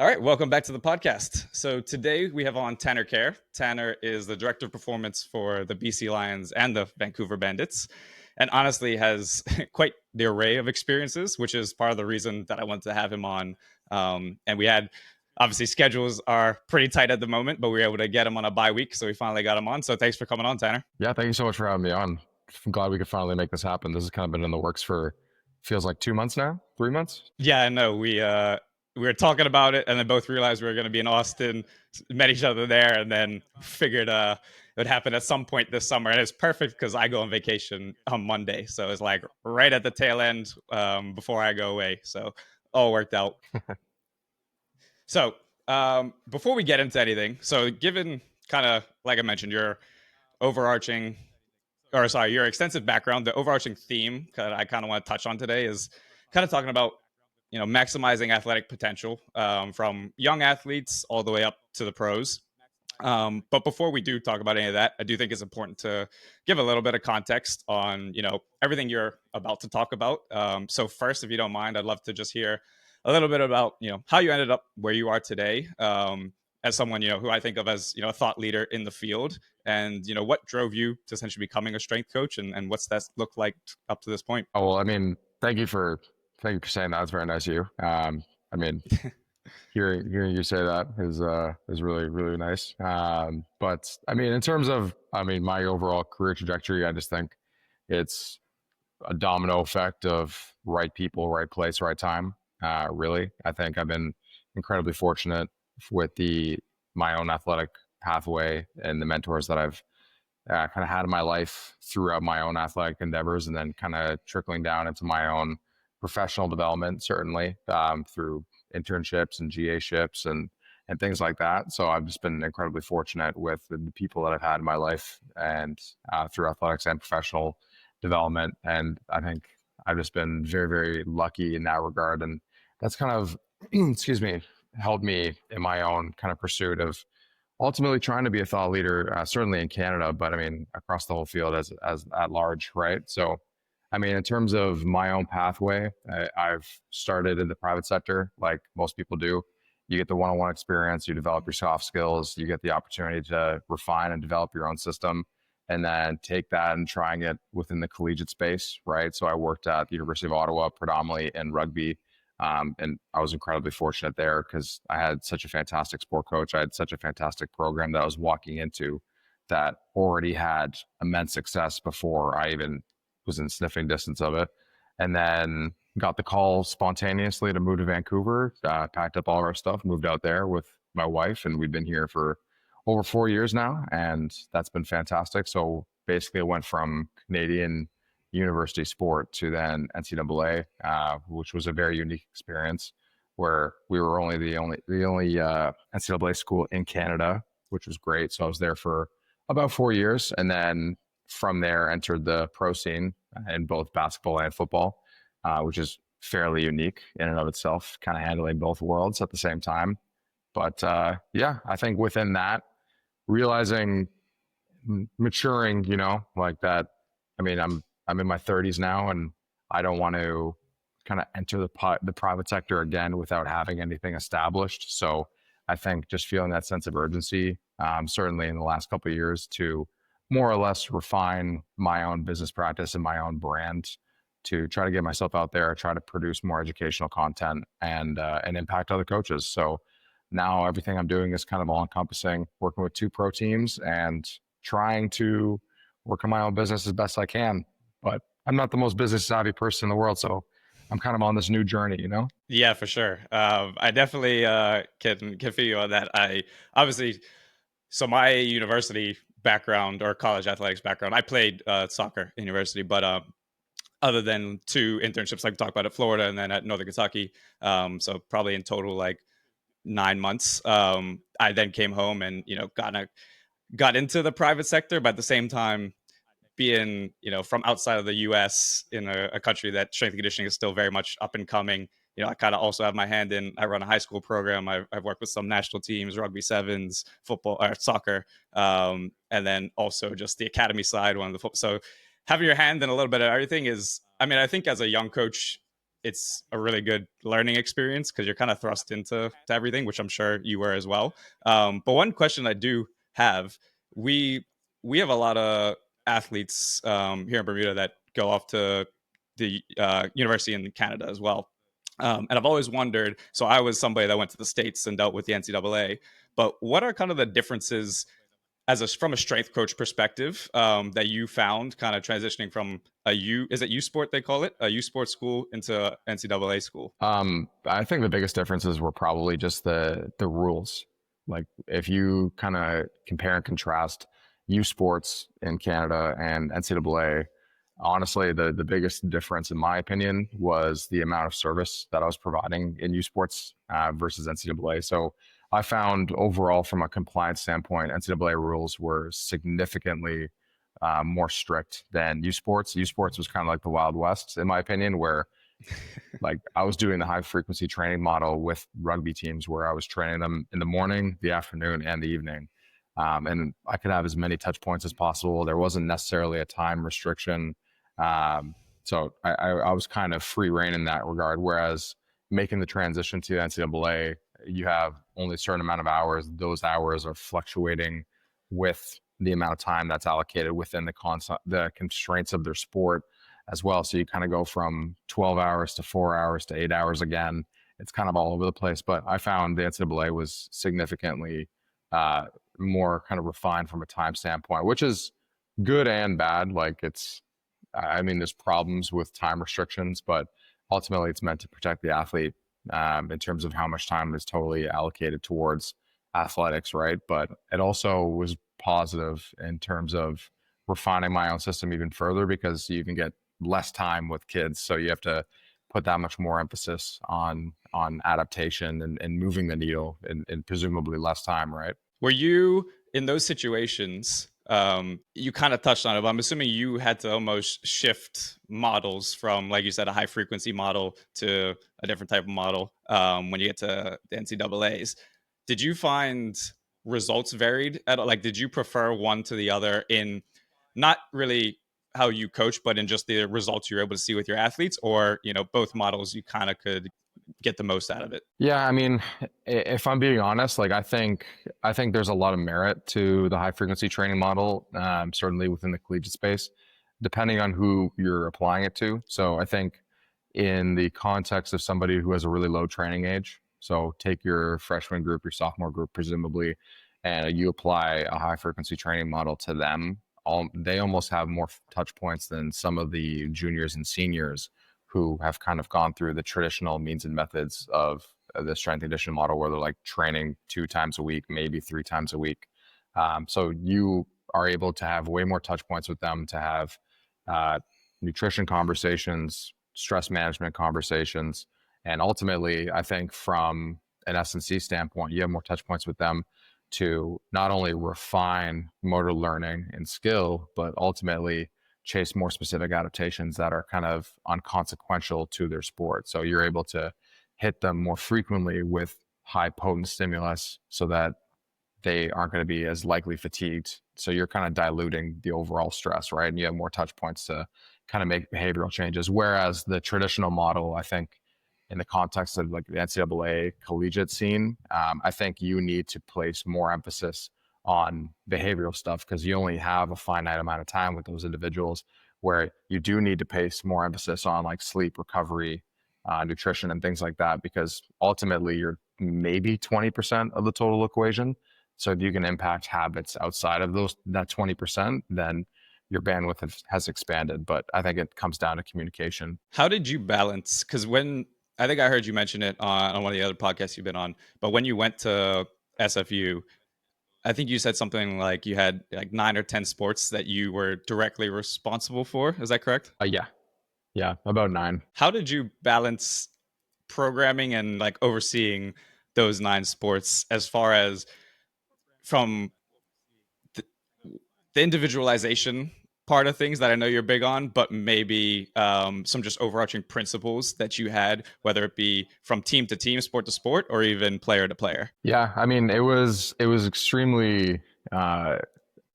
All right, welcome back to the podcast. So today we have on Tanner Kerr. Tanner is the director of performance for the BC Lions and the Vancouver Bandits, and honestly has quite the array of experiences, which is part of the reason that I wanted to have him on. And we had obviously schedules are pretty tight at the moment, but we were able to get him on a bye week, so we finally got him on. So thanks for coming on, Tanner. Yeah, thank you so much for having me on. I'm glad we could finally make this happen. This has kind of been in the works for feels like 2 months now, 3 months. Yeah, I know. We were talking about it, and then both realized we were going to be in Austin, met each other there, and then figured it would happen at some point this summer. And it's perfect because I go on vacation on Monday, so it's like right at the tail end before I go away. So all worked out. So before we get into anything, so given kind of like I mentioned, your overarching your extensive background, the overarching theme that I kind of want to touch on today is kind of talking about maximizing athletic potential from young athletes all the way up to the pros. But before we do talk about any of that, I do think it's important to give a little bit of context on everything you're about to talk about. So first, if you don't mind, I'd love to just hear a little bit about how you ended up where you are today, as someone who I think of as a thought leader in the field, and what drove you to essentially becoming a strength coach, and what's that looked like up to this point. Oh well, I mean, thank you for saying that. It's very nice of you. I mean, hearing you say that is really nice. But I mean, in terms of my overall career trajectory, I just think it's a domino effect of right people, right place, right time. Really, I think I've been incredibly fortunate with my own athletic pathway and the mentors that I've kind of had in my life throughout my own athletic endeavors, and then kind of trickling down into my own professional development, certainly through internships and GA ships and things like that. So I've just been incredibly fortunate with the people that I've had in my life and through athletics and professional development. And I think I've just been very lucky in that regard. And that's kind of, excuse me, held me in my own kind of pursuit of ultimately trying to be a thought leader, certainly in Canada, but I mean, across the whole field as at large, right? So, I mean, in terms of my own pathway, I've started in the private sector, like most people do. You get the one-on-one experience, you develop your soft skills, you get the opportunity to refine and develop your own system, and then take that and trying it within the collegiate space, right? So I worked at the University of Ottawa predominantly in rugby, and I was incredibly fortunate there because I had such a fantastic sport coach. I had such a fantastic program that I was walking into that already had immense success before I even was in sniffing distance of it. And then got the call spontaneously to move to Vancouver, packed up all of our stuff, moved out there with my wife, and we've been here for over 4 years now, and that's been fantastic. So basically, I went from Canadian university sport to then NCAA, which was a very unique experience where we were only the only NCAA school in Canada, which was great. So I was there for about 4 years, and then from there entered the pro scene in both basketball and football, which is fairly unique in and of itself, kind of handling both worlds at the same time. But yeah, I think within that, realizing, maturing, like that. I mean, I'm in my 30s now, and I don't want to kind of enter the private sector again without having anything established. So I think just feeling that sense of urgency, certainly in the last couple of years, to more or less refine my own business practice and my own brand to try to get myself out there, try to produce more educational content and impact other coaches. So now everything I'm doing is kind of all encompassing, working with 2 pro teams and trying to work on my own business as best I can. But I'm not the most business savvy person in the world, so I'm kind of on this new journey. Yeah, for sure. I definitely can feel you on that. I obviously, so my university background or college athletics background, I played soccer in university, but other than 2 internships like we talked about at Florida and then at Northern Kentucky, so probably in total like 9 months. I then came home and got into the private sector, but at the same time, being from outside of the U.S. in a country that strength and conditioning is still very much up and coming. I kind of also have my hand in. I run a high school program. I've worked with some national teams, rugby sevens, football, or soccer, and then also just the academy side, one of the so having your hand in a little bit of everything is. I mean, I think as a young coach, it's a really good learning experience because you're kind of thrust into to everything, which I'm sure you were as well. But one question I do have, we we have a lot of athletes here in Bermuda that go off to the university in Canada as well. And I've always wondered. So I was somebody that went to the states and dealt with the NCAA. But what are kind of the differences from a strength coach perspective that you found kind of transitioning from a U is it U Sport they call it a U Sport school into NCAA school? I think the biggest differences were probably just the rules. Like if you kind of compare and contrast U Sports in Canada and NCAA, honestly, the biggest difference, in my opinion, was the amount of service that I was providing in U Sports versus NCAA. So I found overall, from a compliance standpoint, NCAA rules were significantly more strict than U Sports. U Sports was kind of like the Wild West, in my opinion, where like I was doing the high frequency training model with rugby teams where I was training them in the morning, the afternoon, and the evening. And I could have as many touch points as possible. There wasn't necessarily a time restriction. So I was kind of free reign in that regard. Whereas making the transition to NCAA, you have only a certain amount of hours. Those hours are fluctuating with the amount of time that's allocated within the constraints of their sport as well. So you kind of go from 12 hours to 4 hours to 8 hours again. It's kind of all over the place. But I found the NCAA was significantly more kind of refined from a time standpoint, which is good and bad. Like I mean, there's problems with time restrictions, but ultimately it's meant to protect the athlete in terms of how much time is totally allocated towards athletics, right? But it also was positive in terms of refining my own system even further because you can get less time with kids, so you have to put that much more emphasis on adaptation and moving the needle in presumably less time, right? Were you in those situations? You kind of touched on it, but I'm assuming you had to almost shift models from, like you said, a high frequency model to a different type of model when you get to the NCAA's. Did you find results varied at all? Like, did you prefer one to the other in not really how you coach, but in just the results you're able to see with your athletes, or both models you kind of could get the most out of it? Yeah, I mean, if I'm being honest, like I think there's a lot of merit to the high frequency training model, certainly within the collegiate space, depending on who you're applying it to. So I think in the context of somebody who has a really low training age, so take your freshman group, your sophomore group, presumably, and you apply a high frequency training model to them, they almost have more touch points than some of the juniors and seniors who have kind of gone through the traditional means and methods of the strength and conditioning model, where they're like training 2 times a week, maybe 3 times a week. So you are able to have way more touch points with them, to have nutrition conversations, stress management conversations, and ultimately, I think from an S&C standpoint, you have more touch points with them to not only refine motor learning and skill, but ultimately chase more specific adaptations that are kind of unconsequential to their sport. So you're able to hit them more frequently with high potent stimulus so that they aren't going to be as likely fatigued. So you're kind of diluting the overall stress, right? And you have more touch points to kind of make behavioral changes. Whereas the traditional model, I think, in the context of like the NCAA collegiate scene, I think you need to place more emphasis on behavioral stuff because you only have a finite amount of time with those individuals, where you do need to place more emphasis on like sleep, recovery, nutrition, and things like that, because ultimately you're maybe 20% of the total equation. So if you can impact habits outside of that 20%, then your bandwidth has expanded. But I think it comes down to communication. How did you balance? Because when I think I heard you mention it on one of the other podcasts you've been on, but when you went to SFU, I think you said something like you had like 9 or 10 sports that you were directly responsible for. Is that correct? Yeah, about 9. How did you balance programming and like overseeing those 9 sports as far as from the, the individualization part of things that I know you're big on, but maybe some just overarching principles that you had, whether it be from team to team, sport to sport, or even player to player? Yeah, I mean, it was extremely. I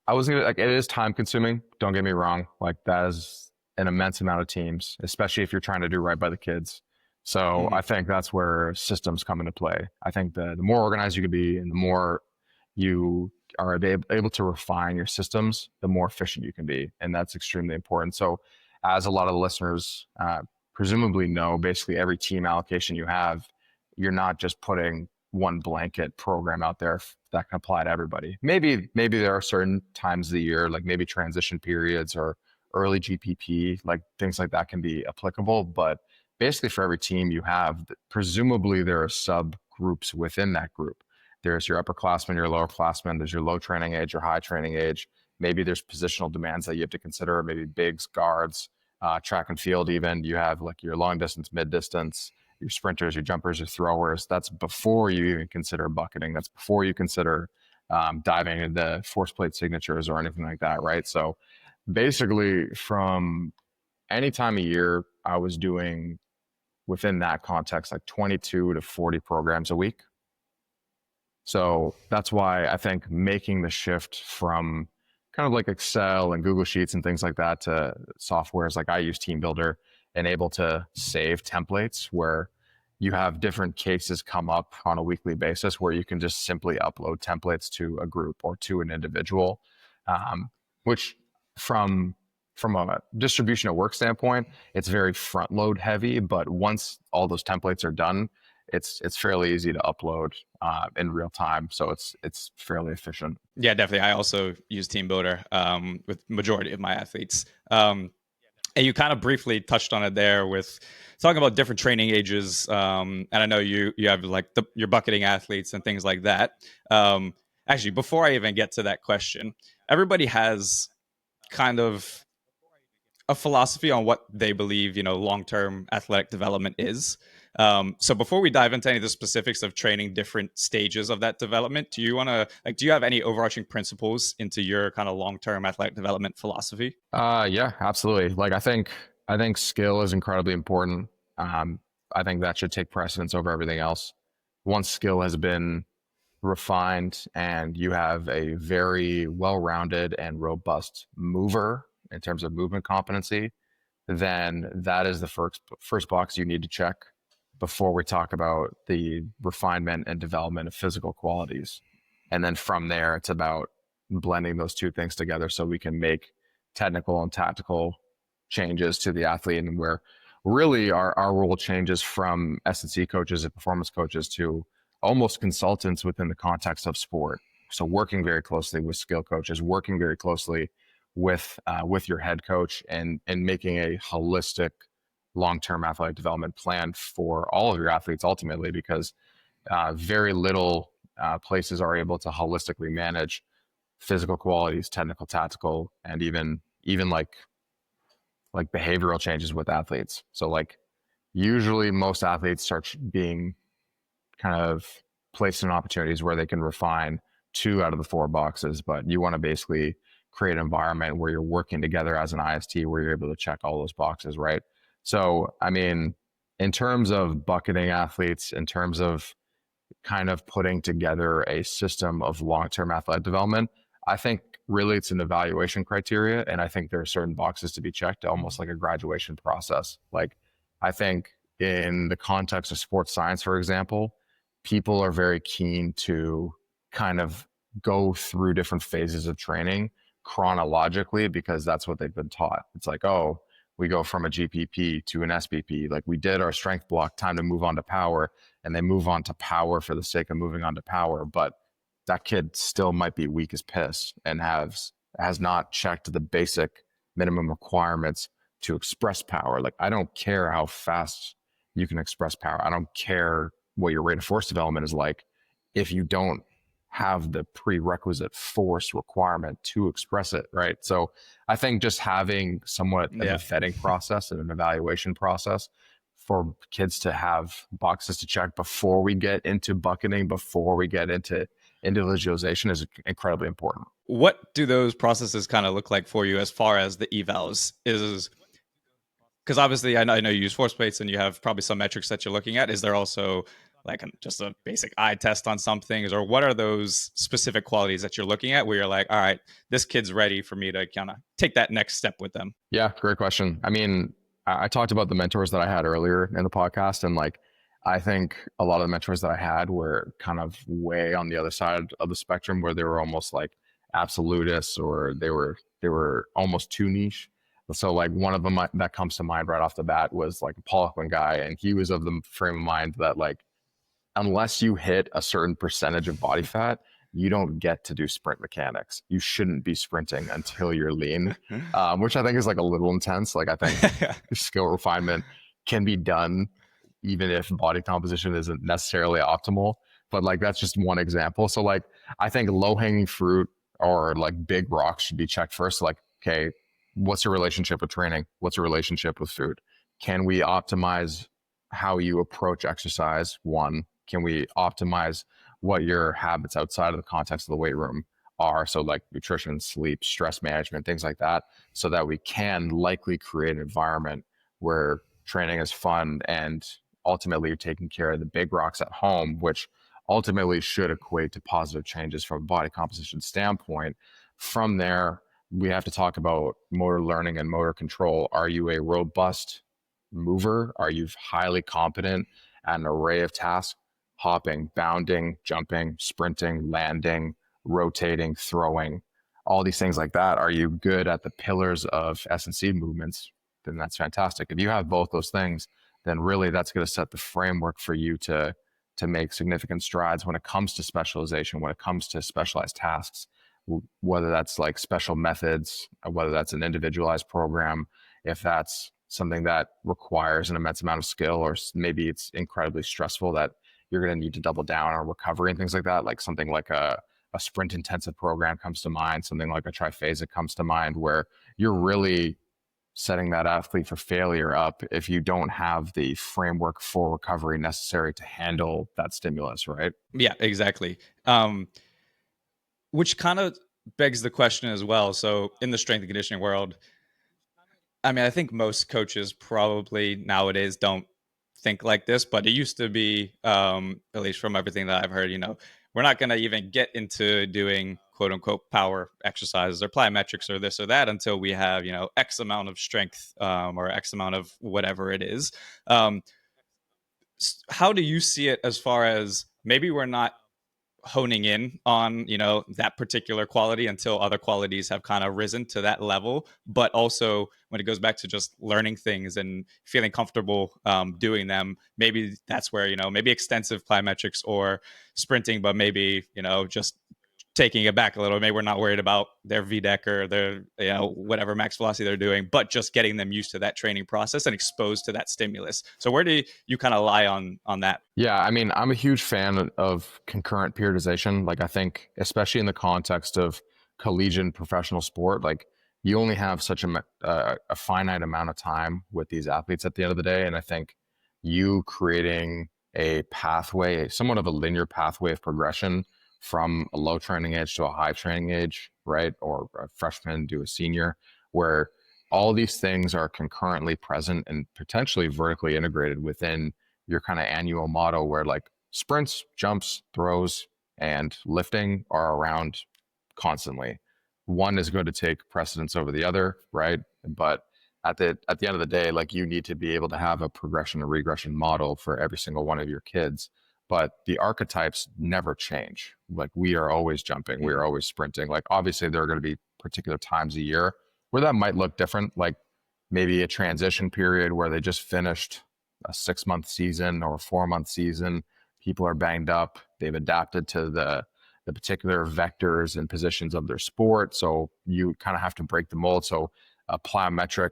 was gonna like, it is time consuming. Don't get me wrong. Like that is an immense amount of teams, especially if you're trying to do right by the kids. So Mhm. I think that's where systems come into play. I think the more organized you can be and the more you are able to refine your systems, the more efficient you can be. And that's extremely important. So, as a lot of the listeners presumably know, basically every team allocation you have, you're not just putting one blanket program out there that can apply to everybody. Maybe there are certain times of the year, like maybe transition periods or early GPP, like things like that can be applicable. But basically, for every team you have, presumably there are subgroups within that group. There's your upperclassmen, your lowerclassmen. There's your low training age, your high training age. Maybe there's positional demands that you have to consider. Maybe bigs, guards, track and field. Even you have like your long distance, mid distance, your sprinters, your jumpers, your throwers. That's before you even consider bucketing. That's before you consider diving into force plate signatures or anything like that, right? So basically, from any time of year, I was doing within that context like 22 to 40 programs a week. So that's why I think making the shift from kind of like Excel and Google Sheets and things like that to softwares like I use Team Builder and able to save templates where you have different cases come up on a weekly basis where you can just simply upload templates to a group or to an individual, which from from a distribution of work standpoint, it's very front load heavy. But once all those templates are done, it's fairly easy to upload in real time, so it's fairly efficient. Yeah, definitely. I also use Team Builder with majority of my athletes. And you kind of briefly touched on it there with talking about different training ages. And I know you have like your bucketing athletes and things like that. Um, Actually, before I even get to that question, everybody has kind of a philosophy on what they believe, long-term athletic development is. So before we dive into any of the specifics of training different stages of that development, do you have any overarching principles into your kind of long-term athletic development philosophy? Yeah, absolutely. Like I think skill is incredibly important. Um, I think that should take precedence over everything else. Once skill has been refined and you have a very well-rounded and robust mover in terms of movement competency, then that is the first box you need to check before we talk about the refinement and development of physical qualities. And then from there, it's about blending those two things together so we can make technical and tactical changes to the athlete, and where really our role changes from S&C coaches and performance coaches to almost consultants within the context of sport. So working very closely with skill coaches, working very closely with your head coach, and making a holistic long-term athletic development plan for all of your athletes ultimately, because very little places are able to holistically manage physical qualities, technical, tactical, and even like behavioral changes with athletes. So like usually most athletes start being kind of placed in opportunities where they can refine two out of the four boxes, but you want to basically create an environment where you're working together as an IST where you're able to check all those boxes, right? So, I mean, in terms of bucketing athletes, in terms of kind of putting together a system of long-term athletic development, I think really it's an evaluation criteria. And I think there are certain boxes to be checked, almost like a graduation process. Like I think in the context of sports science, for example, people are very keen to kind of go through different phases of training chronologically because that's what they've been taught. It's like, oh, we go from a GPP to an SPP. Like we did our strength block, time to move on to power, and they move on to power for the sake of moving on to power. But that kid still might be weak as piss and has not checked the basic minimum requirements to express power. Like I don't care how fast you can express power. I don't care what your rate of force development is like if you don't have the prerequisite force requirement to express it, right? So I think just having somewhat of a Yeah. vetting process and an evaluation process for kids to have boxes to check before we get into bucketing, before we get into individualization is incredibly important. What do those processes kind of look like for you as far as the evals? Is because obviously I know you use force plates and you have probably some metrics that you're looking at. Is there also like just a basic eye test on some things, or what are those specific qualities that you're looking at where you're like, all right, this kid's ready for me to kind of take that next step with them? Yeah, great question. I mean, I talked about the mentors that I had earlier in the podcast, and like I think a lot of the mentors that I had were kind of way on the other side of the spectrum, where they were almost like absolutists, or they were almost too niche. So like one of them that comes to mind right off the bat was like a Poliquin guy, and he was of the frame of mind that like unless you hit a certain percentage of body fat, you don't get to do sprint mechanics. You shouldn't be sprinting until you're lean, which I think is like a little intense. Like I think skill refinement can be done even if body composition isn't necessarily optimal. But like that's just one example. So like I think low hanging fruit or like big rocks should be checked first. Like, okay, what's your relationship with training? What's your relationship with food? Can we optimize how you approach exercise? One, can we optimize what your habits outside of the context of the weight room are? So like nutrition, sleep, stress management, things like that, so that we can likely create an environment where training is fun and ultimately you're taking care of the big rocks at home, which ultimately should equate to positive changes from a body composition standpoint. From there, we have to talk about motor learning and motor control. Are you a robust mover? Are you highly competent at an array of tasks? Hopping, bounding, jumping, sprinting, landing, rotating, throwing, all these things like that. Are you good at the pillars of S&C movements? Then that's fantastic. If you have both those things, then really that's going to set the framework for you to make significant strides when it comes to specialization, when it comes to specialized tasks, whether that's like special methods, whether that's an individualized program, if that's something that requires an immense amount of skill, or maybe it's incredibly stressful that you're going to need to double down on recovery and things like that. Like something like a sprint intensive program comes to mind, something like a triphasic comes to mind, where you're really setting that athlete for failure up if you don't have the framework for recovery necessary to handle that stimulus, right? Yeah, exactly. Which kind of begs the question as well. So in the strength and conditioning world, I mean, I think most coaches probably nowadays don't think like this, but it used to be, at least from everything that I've heard, we're not going to even get into doing quote unquote power exercises or plyometrics or this or that until we have, X amount of strength, or X amount of whatever it is. Um, how do you see it as far as maybe we're not honing in on that particular quality until other qualities have kind of risen to that level, but also when it goes back to just learning things and feeling comfortable doing them, maybe that's where maybe extensive plyometrics or sprinting, but maybe just taking it back a little. Maybe we're not worried about their VDEC or their whatever max velocity they're doing, but just getting them used to that training process and exposed to that stimulus. So where do you kind of lie on that? Yeah, I mean, I'm a huge fan of concurrent periodization. Like, I think, especially in the context of collegiate professional sport, like you only have such a finite amount of time with these athletes at the end of the day, and I think you creating a pathway, somewhat of a linear pathway of progression from a low training age to a high training age, right, or a freshman to a senior, where all these things are concurrently present and potentially vertically integrated within your kind of annual model, where like sprints, jumps, throws, and lifting are around constantly. One is going to take precedence over the other, right? But at the end of the day, like you need to be able to have a progression and regression model for every single one of your kids. But the archetypes never change. Like we are always jumping, we are always sprinting. Like obviously there are going to be particular times a year where that might look different, like maybe a transition period where they just finished a 6-month season or a 4-month season. People are banged up. They've adapted to the particular vectors and positions of their sport. So you kind of have to break the mold. So a plyometric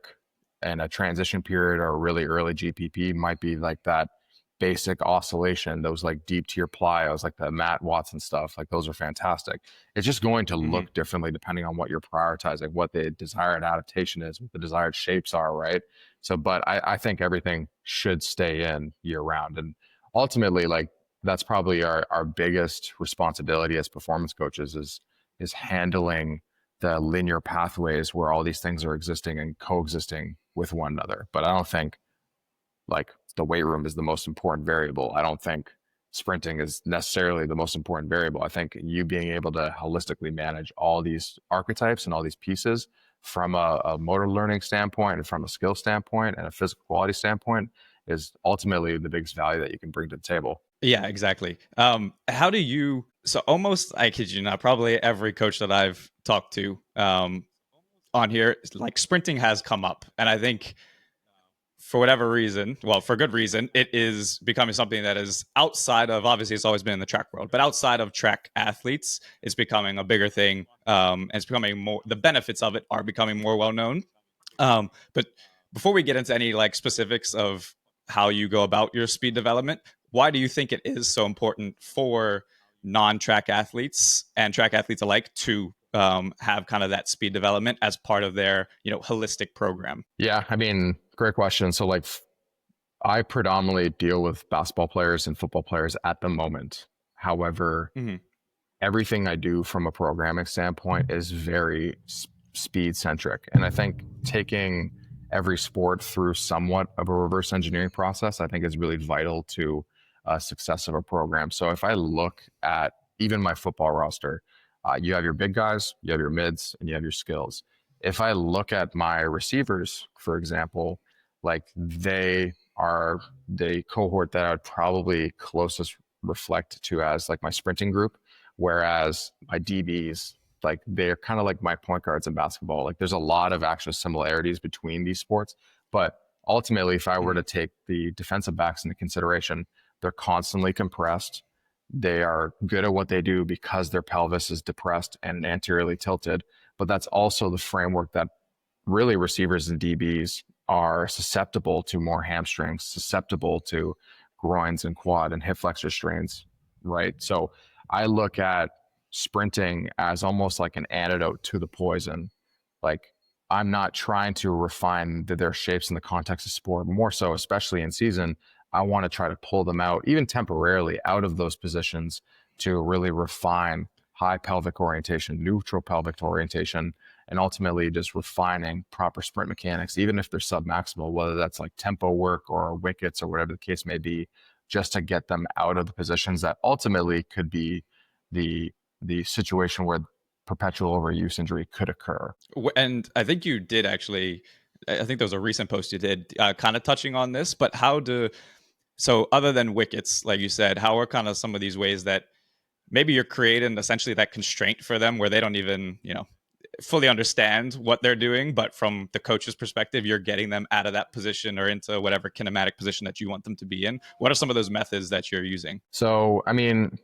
and a transition period or a really early GPP might be like that basic oscillation, those like deep tier plyos, like the Matt Watson stuff, like those are fantastic. It's just going to Mm-hmm. look differently depending on what you're prioritizing, what the desired adaptation is, what the desired shapes are, right? So, but I think everything should stay in year round. And ultimately, like that's probably our biggest responsibility as performance coaches is handling the linear pathways where all these things are existing and coexisting with one another. But I don't think like the weight room is the most important variable. I don't think sprinting is necessarily the most important variable. I think you being able to holistically manage all these archetypes and all these pieces from a motor learning standpoint and from a skill standpoint and a physical quality standpoint is ultimately the biggest value that you can bring to the table. Yeah, exactly. How do you? So almost, I kid you not, probably every coach that I've talked to on here, like sprinting has come up, and I think for whatever reason, well, for good reason, it is becoming something that is outside of, obviously it's always been in the track world, but outside of track athletes, it's becoming a bigger thing. And it's becoming more, the benefits of it are becoming more well known. But before we get into any like specifics of how you go about your speed development, why do you think it is so important for non-track athletes and track athletes alike to have kind of that speed development as part of their holistic program? Yeah, I mean, great question. So like I predominantly deal with basketball players and football players at the moment. However, Mm-hmm. everything I do from a programming standpoint is very speed centric. And I think taking every sport through somewhat of a reverse engineering process, I think is really vital to success of a program. So if I look at even my football roster, you have your big guys, you have your mids, and you have your skills. If I look at my receivers, for example, like they are the cohort that I would probably closest reflect to as like my sprinting group. Whereas my DBs, like they're kind of like my point guards in basketball. Like there's a lot of actual similarities between these sports. But ultimately, if I were Mm-hmm. to take the defensive backs into consideration, they're constantly compressed. They are good at what they do because their pelvis is depressed and anteriorly tilted. But that's also the framework that really receivers and DBs are susceptible to more hamstrings, susceptible to groins and quad and hip flexor strains, right? So I look at sprinting as almost like an antidote to the poison. Like I'm not trying to refine their shapes in the context of sport, more so, especially in season. I want to try to pull them out, even temporarily, out of those positions to really refine high pelvic orientation, neutral pelvic orientation, and ultimately just refining proper sprint mechanics, even if they're submaximal, whether that's like tempo work or wickets or whatever the case may be, just to get them out of the positions that ultimately could be the the situation where perpetual overuse injury could occur. And I think you did actually. I think there was a recent post you did, kind of touching on this. But how do so other than wickets, like you said, how are kind of some of these ways that maybe you're creating essentially that constraint for them where they don't even fully understand what they're doing, but from the coach's perspective, you're getting them out of that position or into whatever kinematic position that you want them to be in. What are some of those methods that you're using? So, I mean,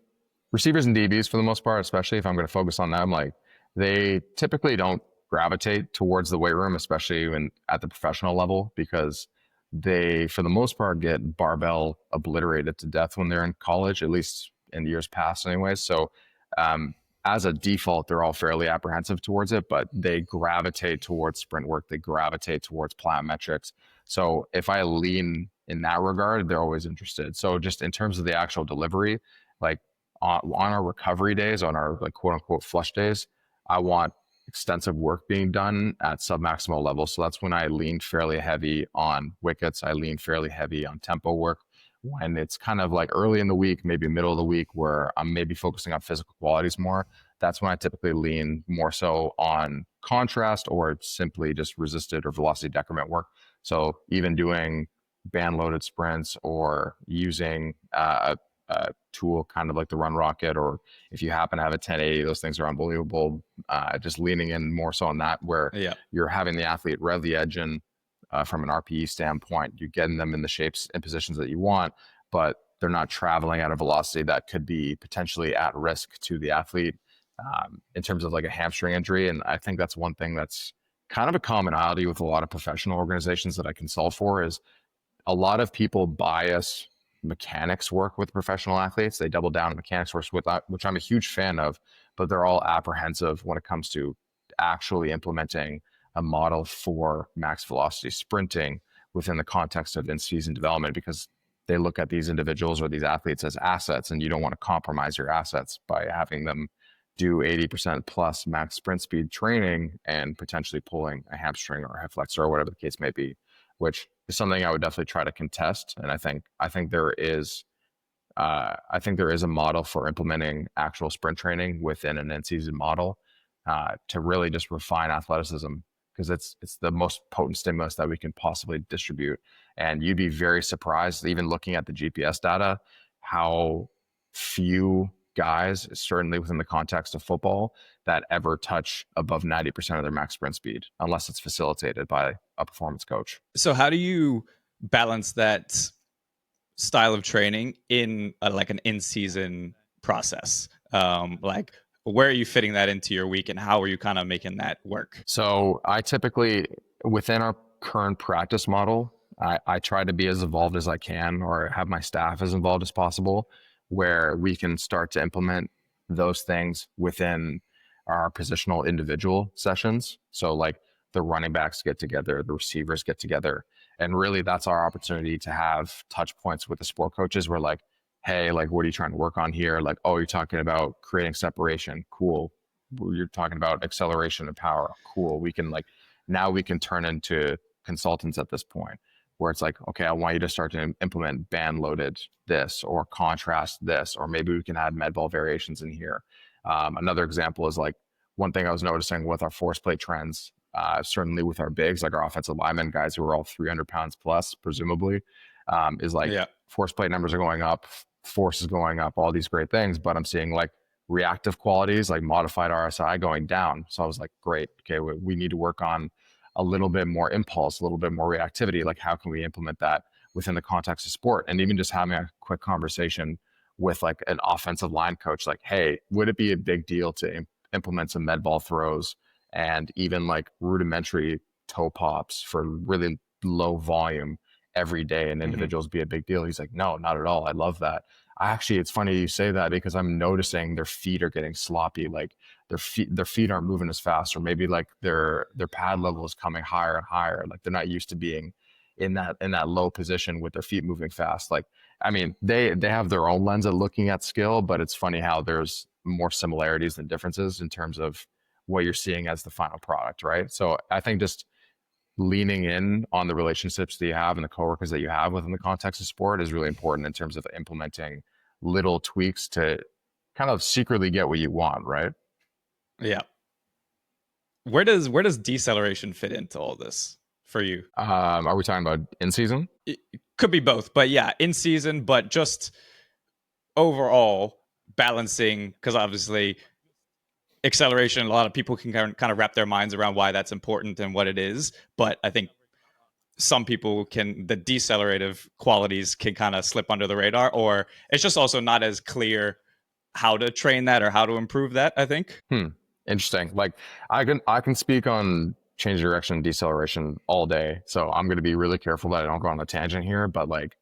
receivers and DBs for the most part, especially if I'm going to focus on them, like they typically don't gravitate towards the weight room, especially when at the professional level, because they, for the most part, get barbell obliterated to death when they're in college, at least in years past, anyways. So, as a default, they're all fairly apprehensive towards it, but they gravitate towards sprint work. They gravitate towards plyometrics. So if I lean in that regard, they're always interested. So just in terms of the actual delivery, like on our recovery days, on our like quote unquote flush days, I want extensive work being done at submaximal levels. So that's when I lean fairly heavy on wickets. I lean fairly heavy on tempo work. When it's kind of like early in the week, maybe middle of the week, where I'm maybe focusing on physical qualities more, that's when I typically lean more so on contrast or simply just resisted or velocity decrement work. So even doing band loaded sprints or using a tool kind of like the Run Rocket, or if you happen to have a 1080, those things are unbelievable. Just leaning in more so on that, where Yeah. you're having the athlete rev the edge and from an RPE standpoint, you're getting them in the shapes and positions that you want, but they're not traveling at a velocity that could be potentially at risk to the athlete in terms of like a hamstring injury. And I think that's one thing that's kind of a commonality with a lot of professional organizations that I consult for is a lot of people bias mechanics work with professional athletes. They double down on mechanics work, which I'm a huge fan of, but they're all apprehensive when it comes to actually implementing a model for max velocity sprinting within the context of in-season development, because they look at these individuals or these athletes as assets, and you don't want to compromise your assets by having them do 80% plus max sprint speed training and potentially pulling a hamstring or a hip flexor or whatever the case may be, which is something I would definitely try to contest. And I think there is a model for implementing actual sprint training within an in-season model to really just refine athleticism. because it's the most potent stimulus that we can possibly distribute. And you'd be very surprised, even looking at the GPS data, how few guys, certainly within the context of football, that ever touch above 90% of their max sprint speed, unless it's facilitated by a performance coach. So how do you balance that style of training in like an in-season process? Like, where are you fitting that into your week, and how are you kind of making that work? So I typically, within our current practice model, I try to be as involved as I can, or have my staff as involved as possible, where we can start to implement those things within our positional individual sessions. So like the running backs get together, the receivers get together. And really that's our opportunity to have touch points with the sport coaches where like, hey, like, what are you trying to work on here? Like, oh, you're talking about creating separation. Cool. You're talking about acceleration and power. Cool. We can like, now we can turn into consultants at this point where it's like, okay, I want you to start to implement band loaded this or contrast this, or maybe we can add med ball variations in here. Another example is like one thing I was noticing with our force plate trends, certainly with our bigs, like our offensive linemen, guys who are all 300 pounds plus, presumably, is like Yeah. force plate numbers are going up, force is going up, all these great things, but I'm seeing like reactive qualities like modified RSI going down. So I was like, great, okay, we need to work on a little bit more impulse, a little bit more reactivity. Like, how can we implement that within the context of sport? And even just having a quick conversation with like an offensive line coach, like, hey, would it be a big deal to implement some med ball throws and even like rudimentary toe pops for really low volume every day and Mm-hmm. individuals be a big deal? He's like, no, not at all. I love that. Actually, it's funny you say that because I'm noticing their feet are getting sloppy. Like their feet aren't moving as fast, or maybe like their pad level is coming higher and higher. Like they're not used to being in that low position with their feet moving fast. Like, I mean, they have their own lens of looking at skill, but it's funny how there's more similarities than differences in terms of what you're seeing as the final product, right? So I think just leaning in on the relationships that you have and the coworkers that you have within the context of sport is really important in terms of implementing little tweaks to kind of secretly get what you want, right? Yeah. Where does deceleration fit into all this for you? Are we talking about in season? It could be both, but yeah, in season, but just overall balancing, because obviously acceleration, a lot of people can kind of wrap their minds around why that's important and what it is, but I think some people can, the decelerative qualities can kind of slip under the radar, or it's just also not as clear how to train that or how to improve that, I think. Interesting. Like I can speak on change direction and deceleration all day. So I'm going to be really careful that I don't go on a tangent here, but like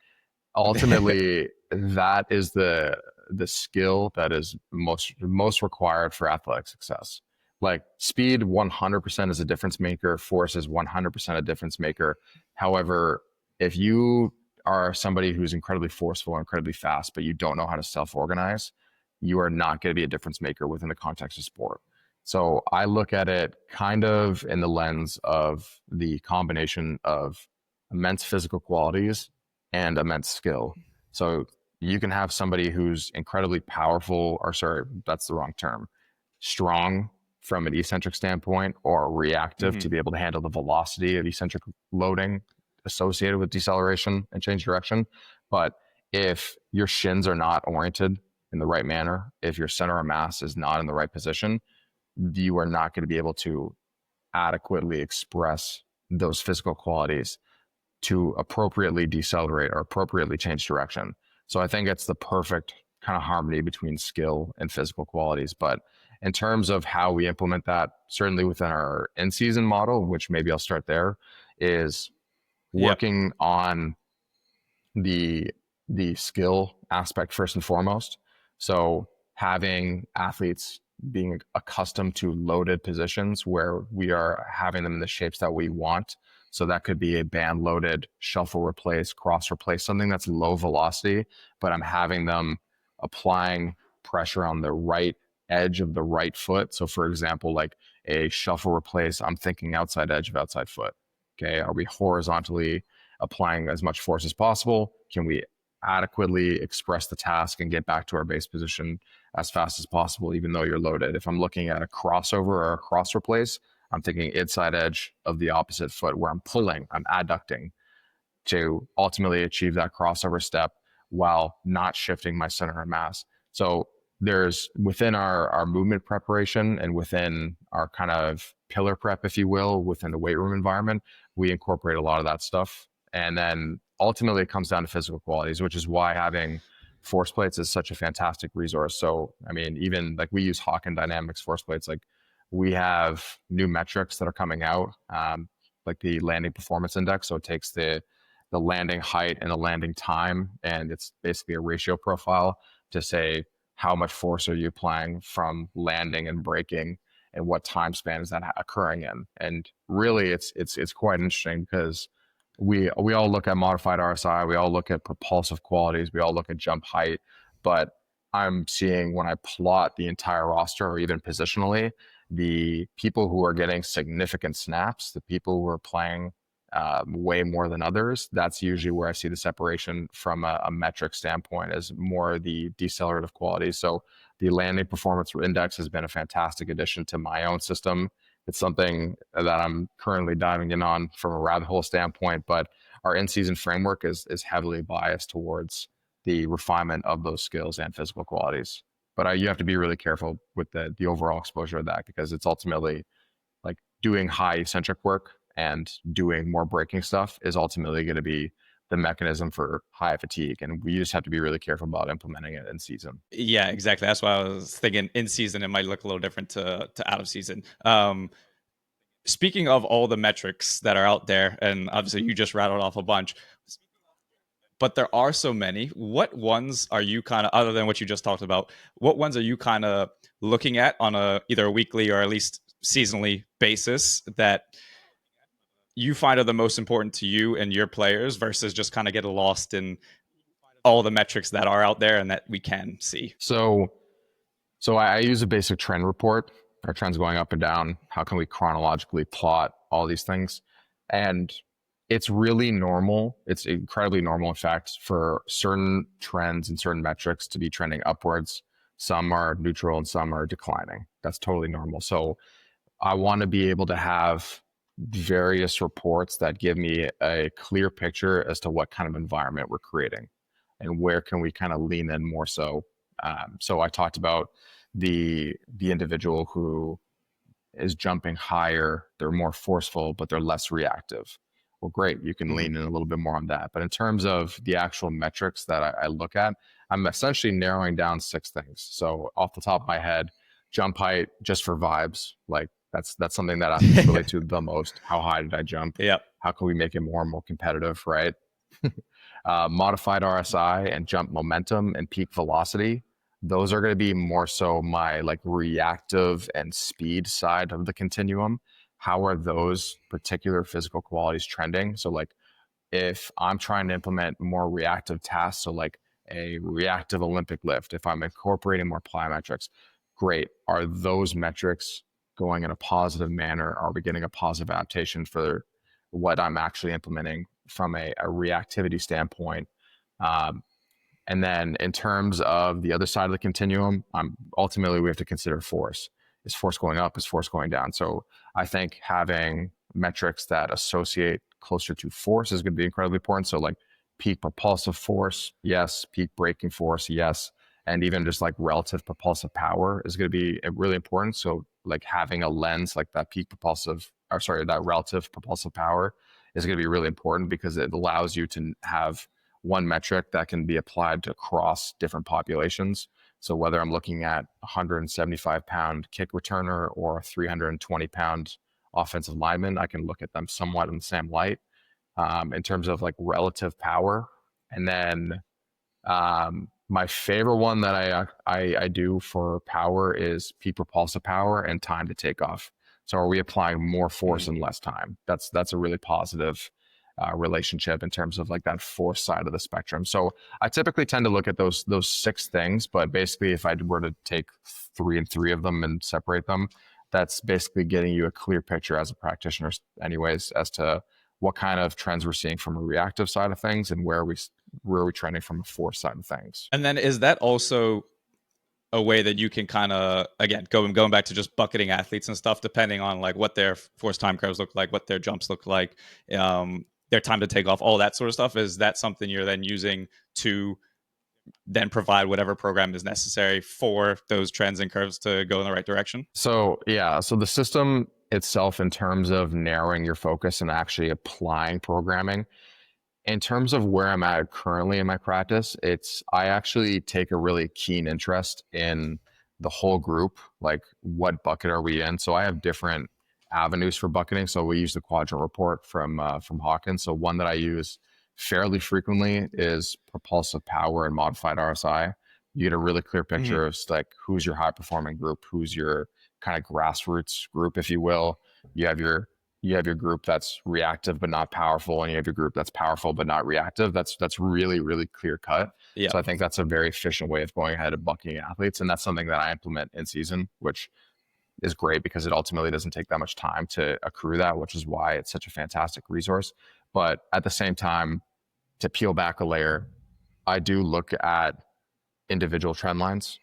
ultimately that is the skill that is most required for athletic success. Like speed 100% is a difference maker, force is 100% a difference maker. However, if you are somebody who's incredibly forceful, incredibly fast, but you don't know how to self-organize, you are not going to be a difference maker within the context of sport. So I look at it kind of in the lens of the combination of immense physical qualities and immense skill. So you can have somebody who's incredibly powerful, or sorry, that's the wrong term, strong from an eccentric standpoint, or reactive Mm-hmm. to be able to handle the velocity of eccentric loading associated with deceleration and change direction. But if your shins are not oriented in the right manner, if your center of mass is not in the right position, you are not going to be able to adequately express those physical qualities to appropriately decelerate or appropriately change direction. So I think it's the perfect kind of harmony between skill and physical qualities. But in terms of how we implement that, certainly within our in season model, which maybe I'll start there, is Yep. working on the skill aspect first and foremost. So having athletes being accustomed to loaded positions where we are having them in the shapes that we want. So that could be a band loaded, shuffle replace, cross replace, something that's low velocity, but I'm having them applying pressure on the right edge of the right foot. So for example, like a shuffle replace, I'm thinking outside edge of outside foot. Okay. Are we horizontally applying as much force as possible? Can we adequately express the task and get back to our base position as fast as possible, even though you're loaded? If I'm looking at a crossover or a cross replace, I'm thinking inside edge of the opposite foot where I'm pulling, I'm adducting to ultimately achieve that crossover step while not shifting my center of mass. So there's within our movement preparation and within our kind of pillar prep, if you will, within the weight room environment, we incorporate a lot of that stuff. And then ultimately it comes down to physical qualities, which is why having force plates is such a fantastic resource. So, I mean, even like we use Hawk and Dynamics force plates, like we have new metrics that are coming out, like the landing performance index. So it takes the landing height and the landing time, and it's basically a ratio profile to say how much force are you applying from landing and braking and what time span is that occurring in. And really it's quite interesting because we all look at modified RSI, we all look at propulsive qualities, we all look at jump height, but I'm seeing when I plot the entire roster or even positionally, the people who are getting significant snaps, the people who are playing way more than others, that's usually where I see the separation from a metric standpoint as more the decelerative qualities. So the landing performance index has been a fantastic addition to my own system. It's something that I'm currently diving in on from a rabbit hole standpoint, but our in-season framework is heavily biased towards the refinement of those skills and physical qualities. But you have to be really careful with the overall exposure of that because it's ultimately like doing high eccentric work and doing more braking stuff is ultimately going to be the mechanism for high fatigue. And we just have to be really careful about implementing it in season. Yeah, exactly. That's why I was thinking in season it might look a little different to out of season. Speaking of all the metrics that are out there, and obviously you just rattled off a bunch, but there are so many. What ones are you kind of, other than what you just talked about, what ones are you kind of looking at on a either a weekly or at least seasonally basis that you find are the most important to you and your players versus just kind of get lost in all the metrics that are out there and that we can see? So I use a basic trend report. Our trends going up and down. How can we chronologically plot all these things? And it's really normal. It's incredibly normal, in fact, for certain trends and certain metrics to be trending upwards. Some are neutral and some are declining. That's totally normal. So I want to be able to have various reports that give me a clear picture as to what kind of environment we're creating and where can we kind of lean in more so. So I talked about the individual who is jumping higher, they're more forceful, but they're less reactive. Well, great, you can Mm-hmm. lean in a little bit more on that. But in terms of the actual metrics that I look at, I'm essentially narrowing down 6 things. So off the top of my head, jump height just for vibes, like that's something that athletes relate to the most. How high did I jump? Yep. How can we make it more and more competitive, right? Modified RSI and jump momentum and peak velocity, those are going to be more so my like reactive and speed side of the continuum. How are those particular physical qualities trending? So like if I'm trying to implement more reactive tasks, so like a reactive Olympic lift, if I'm incorporating more plyometrics, great. Are those metrics going in a positive manner? Are we getting a positive adaptation for what I'm actually implementing from a reactivity standpoint? Um, and then in terms of the other side of the continuum, ultimately we have to consider force. Is force going up? Is force going down? So I think having metrics that associate closer to force is going to be incredibly important. So like peak propulsive force, yes. Peak braking force, yes. And even just like relative propulsive power is going to be really important. So like having a lens like that peak propulsive, or sorry, that relative propulsive power is going to be really important because it allows you to have one metric that can be applied across different populations. So whether I'm looking at a 175-pound kick returner or a 320-pound offensive lineman, I can look at them somewhat in the same light in terms of like relative power. And then my favorite one that I do for power is peak propulsive power and time to take off. So are we applying more force Mm-hmm. in less time? That's a really positive relationship in terms of like that force side of the spectrum. So I typically tend to look at those 6 things, but basically if I were to take 3 of them and separate them, that's basically getting you a clear picture as a practitioner, anyways, as to what kind of trends we're seeing from a reactive side of things and where are we trending from a force side of things. And then is that also a way that you can kind of, again, going back to just bucketing athletes and stuff, depending on like what their force time curves look like, what their jumps look like, their time to take off, all that sort of stuff? Is that something you're then using to then provide whatever program is necessary for those trends and curves to go in the right direction? So yeah, so the system itself, in terms of narrowing your focus and actually applying programming, in terms of where I'm at currently in my practice, it's I actually take a really keen interest in the whole group, like what bucket are we in. So I have different avenues for bucketing. So we use the quadrant report from Hawkins. So one that I use fairly frequently is propulsive power and modified RSI. You get a really clear picture of like who's your high performing group, who's your kind of grassroots group, if you will. You have your group that's reactive but not powerful, and you have your group that's powerful but not reactive. That's really, really clear cut. Yeah. So I think that's a very efficient way of going ahead and bucking athletes, and that's something that I implement in season, which is great because it ultimately doesn't take that much time to accrue that, which is why it's such a fantastic resource. But at the same time, to peel back a layer, I do look at individual trend lines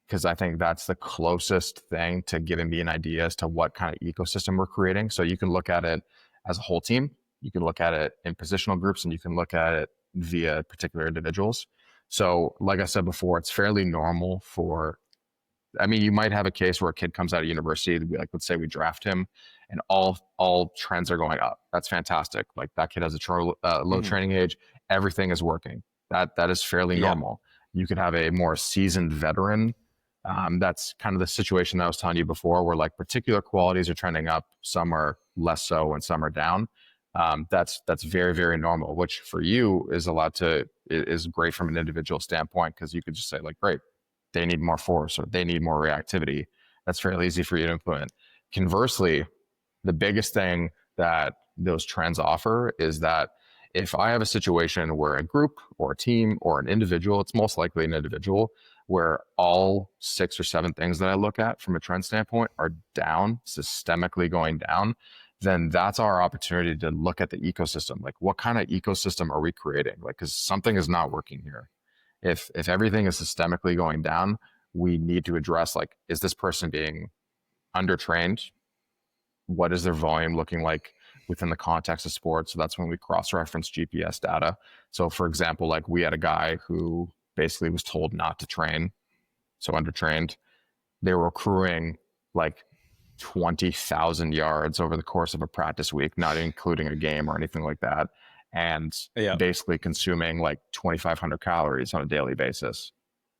because I think that's the closest thing to giving me an idea as to what kind of ecosystem we're creating. So you can look at it as a whole team, you can look at it in positional groups, and you can look at it via particular individuals. So, like I said before, it's fairly normal for, I mean, you might have a case where a kid comes out of university, like, let's say we draft him, and all trends are going up. That's fantastic. Like that kid has a low training age, everything is working. That is fairly normal. You could have a more seasoned veteran. That's kind of the situation that I was telling you before, where like particular qualities are trending up, some are less so, and some are down. That's very, very normal, which for you is great from an individual standpoint, because you could just say like, great, they need more force or they need more reactivity. That's fairly easy for you to implement. Conversely, the biggest thing that those trends offer is that if I have a situation where a group or a team or an individual, it's most likely an individual, where all 6 or 7 things that I look at from a trend standpoint are down, systemically going down, then that's our opportunity to look at the ecosystem. Like, what kind of ecosystem are we creating? Like, because something is not working here. If everything is systemically going down, we need to address, like, is this person being undertrained? What is their volume looking like within the context of sports? So that's when we cross-reference GPS data. So for example, like we had a guy who basically was told not to train, so undertrained. They were accruing like 20,000 yards over the course of a practice week, not including a game or anything like that, and basically consuming like 2,500 calories on a daily basis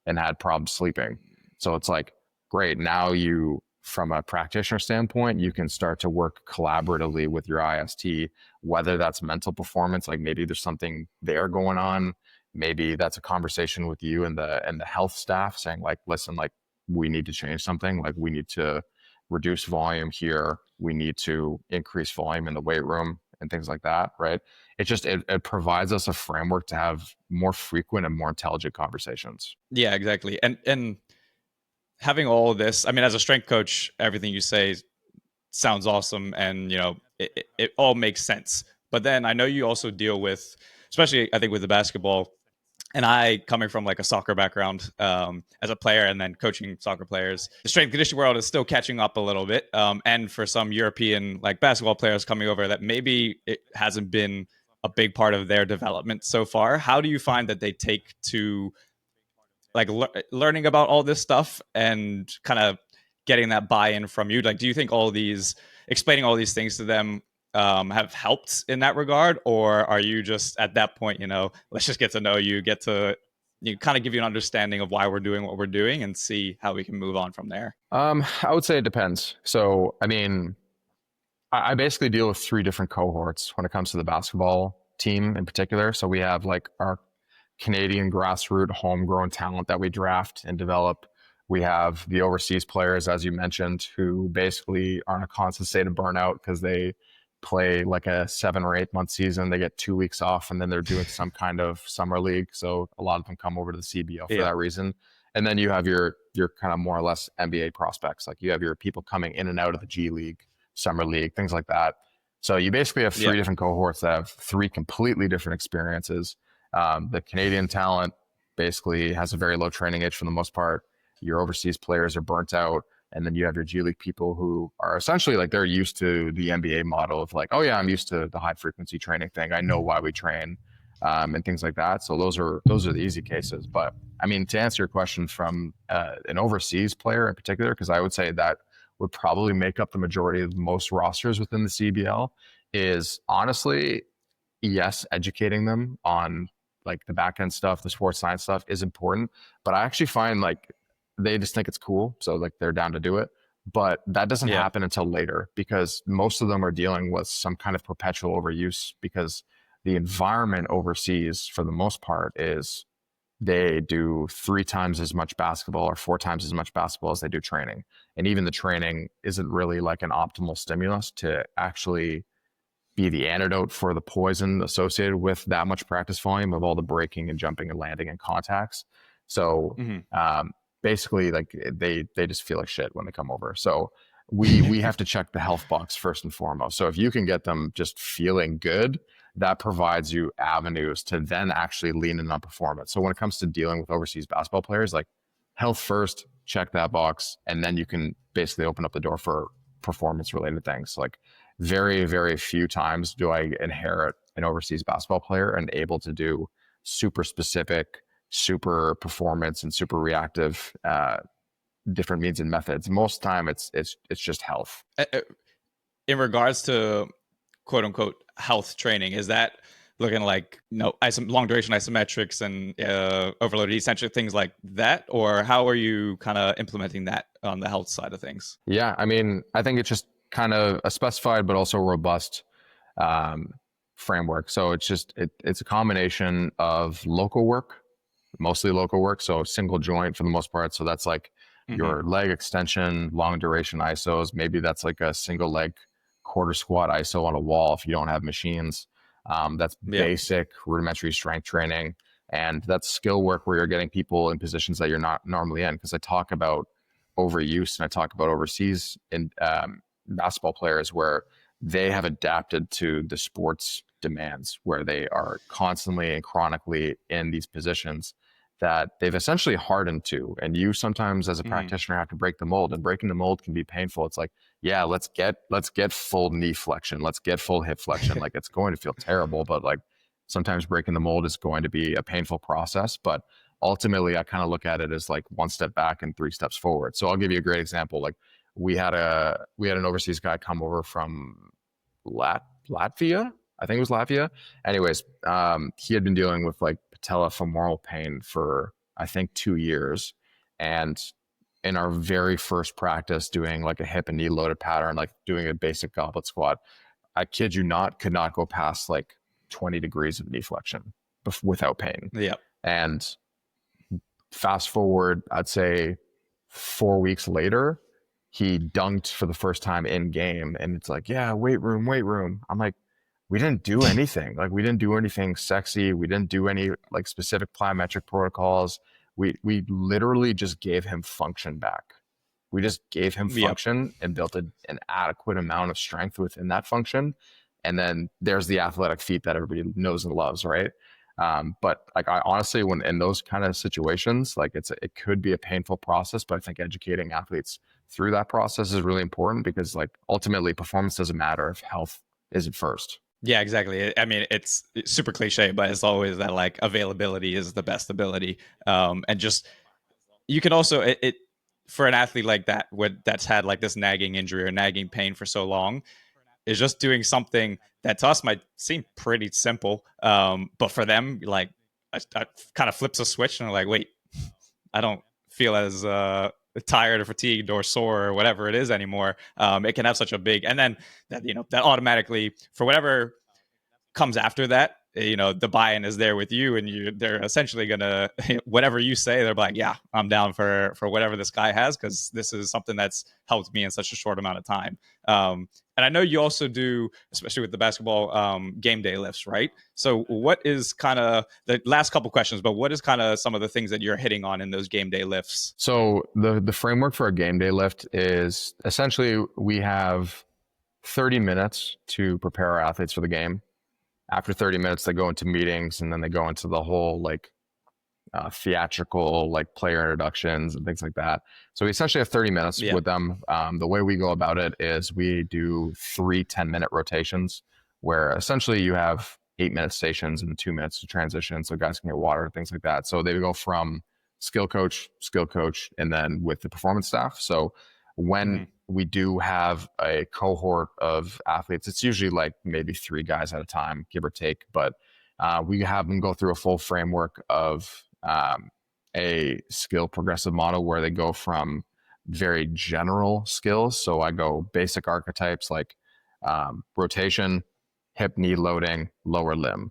and had problems sleeping. So it's like, great, now you, from a practitioner standpoint, you can start to work collaboratively with your IST, whether that's mental performance, like maybe there's something there going on. Maybe that's a conversation with you and the health staff saying like, listen, like we need to change something. Like we need to reduce volume here. We need to increase volume in the weight room and things like that. Right. It provides us a framework to have more frequent and more intelligent conversations. Yeah, exactly. And having all of this, I mean, as a strength coach, everything you say sounds awesome, and it all makes sense. But then I know you also deal with, especially I think with the basketball, and I, coming from like a soccer background as a player and then coaching soccer players, the strength and conditioning world is still catching up a little bit. And for some European like basketball players coming over, that maybe it hasn't been a big part of their development so far. How do you find that they take to like learning about all this stuff and kind of getting that buy-in from you? Like, do you think all these explaining all these things to them have helped in that regard, or are you just at that point, let's just get to know you, get to kind of give you an understanding of why we're doing what we're doing and see how we can move on from there? I would say it depends. So, I mean, I basically deal with 3 different cohorts when it comes to the basketball team in particular. So we have like our Canadian grassroots homegrown talent that we draft and develop. We have the overseas players, as you mentioned, who basically are in a constant state of burnout because they play like a 7 or 8 month season. They get 2 weeks off and then they're doing some kind of summer league. So a lot of them come over to the CBO for that reason. And then you have your kind of more or less NBA prospects. Like you have your people coming in and out of the G League, summer league, things like that. So you basically have 3 different cohorts that have 3 completely different experiences. The Canadian talent basically has a very low training age for the most part. your overseas players are burnt out, and then you have your G League people who are essentially like they're used to the NBA model of like, oh yeah, I'm used to the high frequency training thing. I know why we train, and things like that. So those are the easy cases. But I mean, to answer your question from an overseas player in particular, because I would say that would probably make up the majority of most rosters within the CBL, is honestly, yes, educating them on like the back end stuff, the sports science stuff is important. But I actually find like they just think it's cool. So like they're down to do it. But that doesn't Yeah. happen until later because most of them are dealing with some kind of perpetual overuse because the environment overseas, for the most part, is they do 3 times as much basketball or 4 times as much basketball as they do training. And even the training isn't really like an optimal stimulus to actually be the antidote for the poison associated with that much practice volume of all the breaking and jumping and landing and contacts. So Hmm. basically, like they just feel like shit when they come over. So we have to check the health box first and foremost. So if you can get them just feeling good, that provides you avenues to then actually lean in on performance. So when it comes to dealing with overseas basketball players, like health first, check that box, and then you can basically open up the door for performance related things. Like very, very few times do I inherit an overseas basketball player and able to do super specific, super performance and super reactive different means and methods. Most time it's just health. In regards to quote unquote health training, is that looking like long duration isometrics and overloaded eccentric things like that, or how are you kind of implementing that on the health side of things? Yeah, I mean, I think it's just kind of a specified but also robust um, framework. So it's a combination of local work, mostly local work. So single joint for the most part. So that's like Hmm. your leg extension, long duration isos. Maybe that's like a single leg quarter squat iso on a wall if you don't have machines. That's Yeah. basic rudimentary strength training. And that's skill work where you're getting people in positions that you're not normally in. Because I talk about overuse and I talk about overseas in basketball players where they have adapted to the sports demands where they are constantly and chronically in these positions that they've essentially hardened to. And you sometimes as a Hmm. practitioner have to break the mold, and breaking the mold can be painful. It's like, yeah, let's get full knee flexion, let's get full hip flexion. Like it's going to feel terrible, but like sometimes breaking the mold is going to be a painful process. But ultimately I kind of look at it as like one step back and 3 steps forward. So I'll give you a great example. Like we had an overseas guy come over from Latvia. I think it was Latvia. Anyways, he had been dealing with like patellofemoral pain for I think 2 years, and in our very first practice, doing like a hip and knee loaded pattern, like doing a basic goblet squat, I kid you not, could not go past like 20 degrees of knee flexion without pain. Yeah. And fast forward, I'd say 4 weeks later, he dunked for the first time in game. And it's like, yeah, weight room, weight room. I'm like, we didn't do anything. Like, we didn't do anything sexy. We didn't do any like specific plyometric protocols. We literally just gave him function back. We just gave him Yep. function and built an adequate amount of strength within that function. And then there's the athletic feat that everybody knows and loves, right? But like I honestly, when in those kind of situations, like it could be a painful process, but I think educating athletes through that process is really important because like ultimately performance doesn't matter if health isn't first. Yeah, exactly. I mean, it's super cliche, but it's always that like availability is the best ability. And just you can also it for an athlete like that that's had like this nagging injury or nagging pain for so long is just doing something that to us might seem pretty simple, but for them, like I kind of flips a switch and they're like, wait, I don't feel as tired or fatigued or sore or whatever it is anymore. It can have such a big, and then that that automatically for whatever comes after that, the buy-in is there with you, and they're essentially gonna whatever you say, they're like, yeah, I'm down for whatever this guy has because this is something that's helped me in such a short amount of time. And I know you also do, especially with the basketball game day lifts, right? So what is kind of the last couple questions, but what is kind of some of the things that you're hitting on in those game day lifts? So the framework for a game day lift is essentially we have 30 minutes to prepare our athletes for the game. After 30 minutes, they go into meetings and then they go into the whole like theatrical like player introductions and things like that. So we essentially have 30 minutes Yeah. with them. The way we go about it is we do 3 10-minute rotations where essentially you have 8-minute stations and 2 minutes to transition so guys can get water, things like that. So they go from skill coach, and then with the performance staff. So when Hmm. we do have a cohort of athletes, it's usually like maybe 3 guys at a time, give or take, but we have them go through a full framework of a skill progressive model where they go from very general skills. So I go basic archetypes like rotation, hip knee loading, lower limb.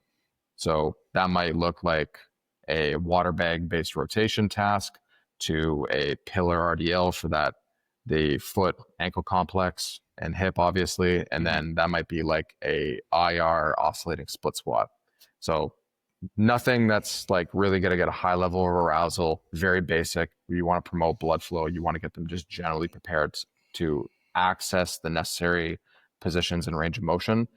So that might look like a water bag based rotation task to a pillar RDL for that, the foot ankle complex and hip, obviously. And Hmm. then that might be like a IR oscillating split squat. So nothing that's like really going to get a high level of arousal, very basic. You want to promote blood flow. You want to get them just generally prepared to access the necessary positions and range of motion.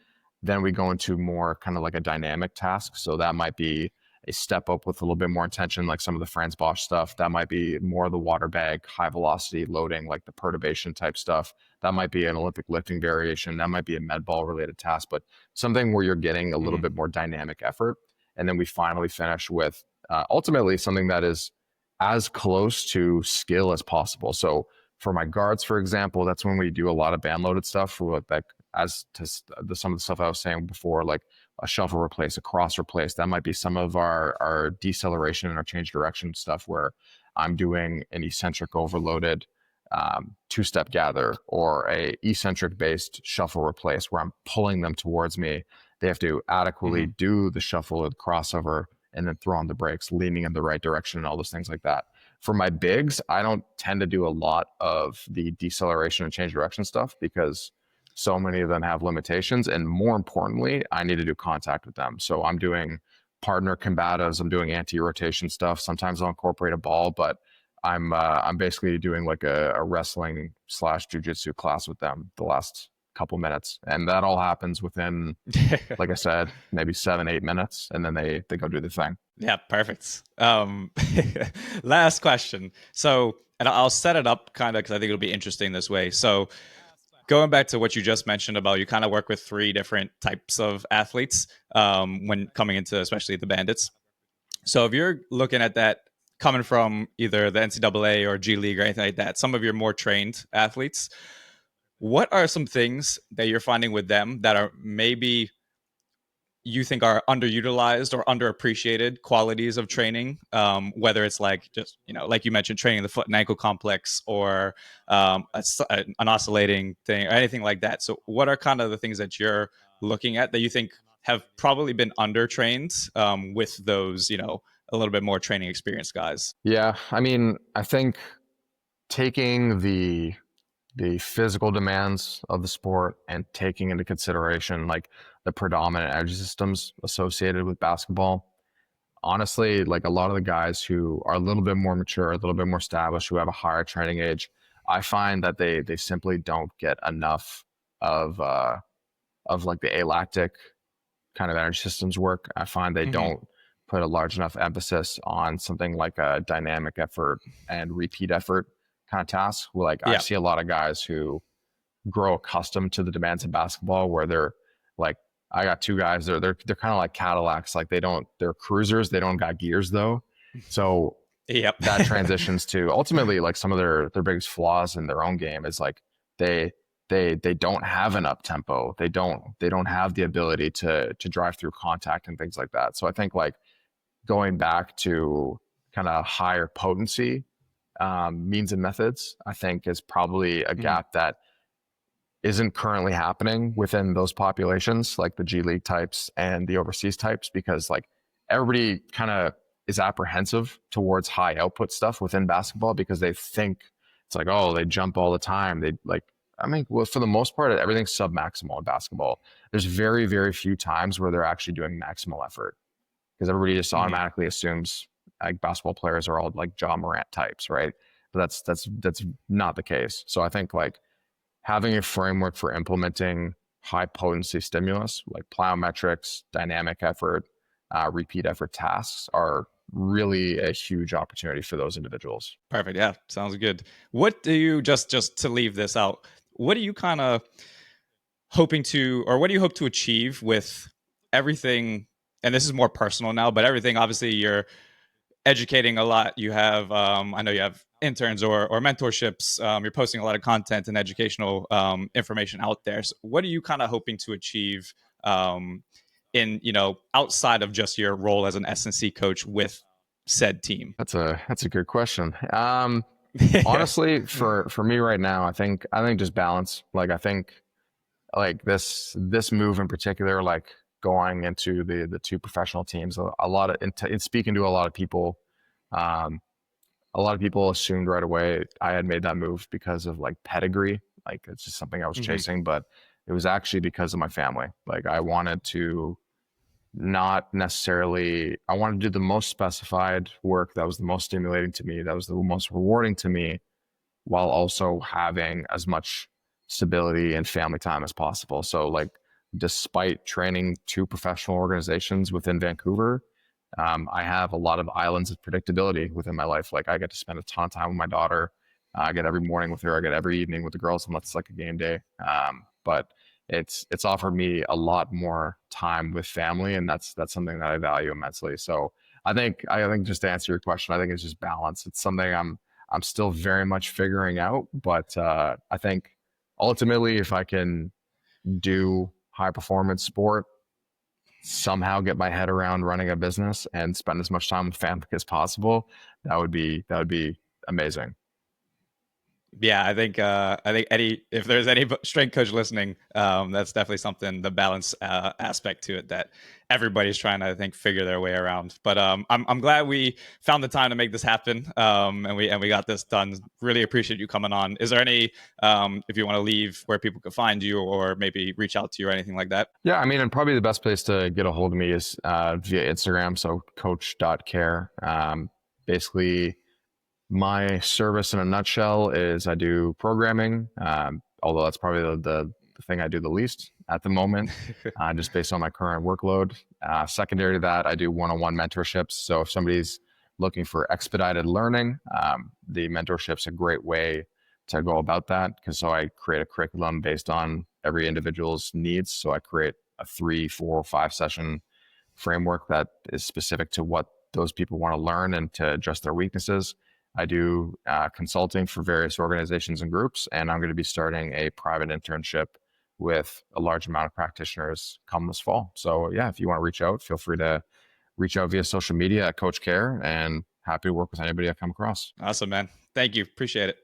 Then we go into more kind of like a dynamic task. So that might be a step up with a little bit more intention, like some of the Franz Bosch stuff. That might be more of the water bag, high velocity loading, like the perturbation type stuff. That might be an Olympic lifting variation. That might be a med ball related task, but something where you're getting a little Hmm. bit more dynamic effort. And then we finally finish with ultimately something that is as close to skill as possible. So for my guards, for example, that's when we do a lot of band loaded stuff for like as to some of the stuff I was saying before, like a shuffle replace, a cross replace. That might be some of our deceleration and our change direction stuff where I'm doing an eccentric overloaded two-step gather or a eccentric based shuffle replace where I'm pulling them towards me. They have to adequately Hmm. do the shuffle or the crossover and then throw on the brakes, leaning in the right direction and all those things like that. For my bigs, I don't tend to do a lot of the deceleration and change direction stuff because so many of them have limitations. And more importantly, I need to do contact with them. So I'm doing partner combatives, I'm doing anti-rotation stuff. Sometimes I'll incorporate a ball, but I'm basically doing like a wrestling slash jujitsu class with them the last couple minutes. And that all happens within, like I said, maybe 7 8 minutes, and then they go do the thing. Yeah, perfect. Last question. So, and I'll set it up kind of because I think it'll be interesting this way. So, going back to what you just mentioned about you kind of work with 3 different types of athletes when coming into especially the Bandits. So, if you're looking at that coming from either the NCAA or G League or anything like that, some of your more trained athletes, what are some things that you're finding with them that are maybe you think are underutilized or underappreciated qualities of training, whether it's like just like you mentioned training the foot and ankle complex or an oscillating thing or anything like that. So what are kind of the things that you're looking at that you think have probably been undertrained with those a little bit more training experienced guys? Yeah, I mean, I think taking the physical demands of the sport and taking into consideration like the predominant energy systems associated with basketball. Honestly, like a lot of the guys who are a little bit more mature, a little bit more established, who have a higher training age, I find that they simply don't get enough of like the alactic kind of energy systems work. I find they Mm-hmm. don't put a large enough emphasis on something like a dynamic effort and repeat effort kind of task. Like I Yeah. see a lot of guys who grow accustomed to the demands of basketball where they're like, I got 2 guys, they're kind of like Cadillacs. Like they're cruisers, they don't got gears though. So Yep. that transitions to ultimately like some of their biggest flaws in their own game is like they they don't have an up tempo. They don't have the ability to drive through contact and things like that. So I think like going back to kind of higher potency means and methods, I think is probably a Mhm. gap that isn't currently happening within those populations, like the G League types and the overseas types, because like everybody kind of is apprehensive towards high output stuff within basketball because they think it's like, oh, they jump all the time. They like, I mean, well, for the most part, everything's sub maximal in basketball. There's very, very few times where they're actually doing maximal effort because everybody just Mhm. automatically assumes like basketball players are all like Ja Morant types, right? But that's not the case. So I think like having a framework for implementing high potency stimulus like plyometrics, dynamic effort, repeat effort tasks are really a huge opportunity for those individuals. Perfect. Yeah, sounds good. What do you just to leave this out? What do you kind of hoping to, or what do you hope to achieve with everything? And this is more personal now, but everything obviously you're educating a lot. You have, I know you have interns or mentorships. You're posting a lot of content and educational information out there. So what are you kind of hoping to achieve in outside of just your role as an S&C coach with said team? That's a good question. Yeah. Honestly, for me right now, I think just balance. Like I think like this move in particular, like going into the two professional teams, a lot of in speaking to um, a lot of people assumed right away I had made that move because of like pedigree, like it's just something I was Hmm. chasing, but it was actually because of my family. Like I wanted to not necessarily, I wanted to do the most specified work that was the most stimulating to me, that was the most rewarding to me, while also having as much stability and family time as possible. So, like, despite training two professional organizations within Vancouver, I have a lot of islands of predictability within my life. Like, I get to spend a ton of time with my daughter. I get every morning with her. I get every evening with the girls, unless it's like a game day. But it's offered me a lot more time with family, and that's something that I value immensely. So I think just to answer your question, I think it's just balance. It's something I'm still very much figuring out, but I think ultimately, if I can do high performance sport, somehow get my head around running a business and spend as much time with family as possible, that would be amazing. Yeah, I think any if there's any strength coach listening, that's definitely something, the balance aspect to it, that everybody's trying to, I think, figure their way around. But I'm glad we found the time to make this happen, and we got this done. Really appreciate you coming on. Is there any if you want to leave where people could find you or maybe reach out to you or anything like that? Yeah, I mean, and probably the best place to get a hold of me is via Instagram. So coach.care. Basically, my service in a nutshell is I do programming, although that's probably the thing I do the least at the moment, just based on my current workload. Secondary to that, I do one-on-one mentorships. So if somebody's looking for expedited learning, the mentorship's a great way to go about that, because so I create a curriculum based on every individual's needs. So I create a 3, 4, 5 session framework that is specific to what those people want to learn and to address their weaknesses. I do consulting for various organizations and groups, and I'm going to be starting a private internship with a large amount of practitioners come this fall. So, yeah, if you want to reach out, feel free to reach out via social media at Coach Care, and happy to work with anybody I come across. Awesome, man. Thank you. Appreciate it.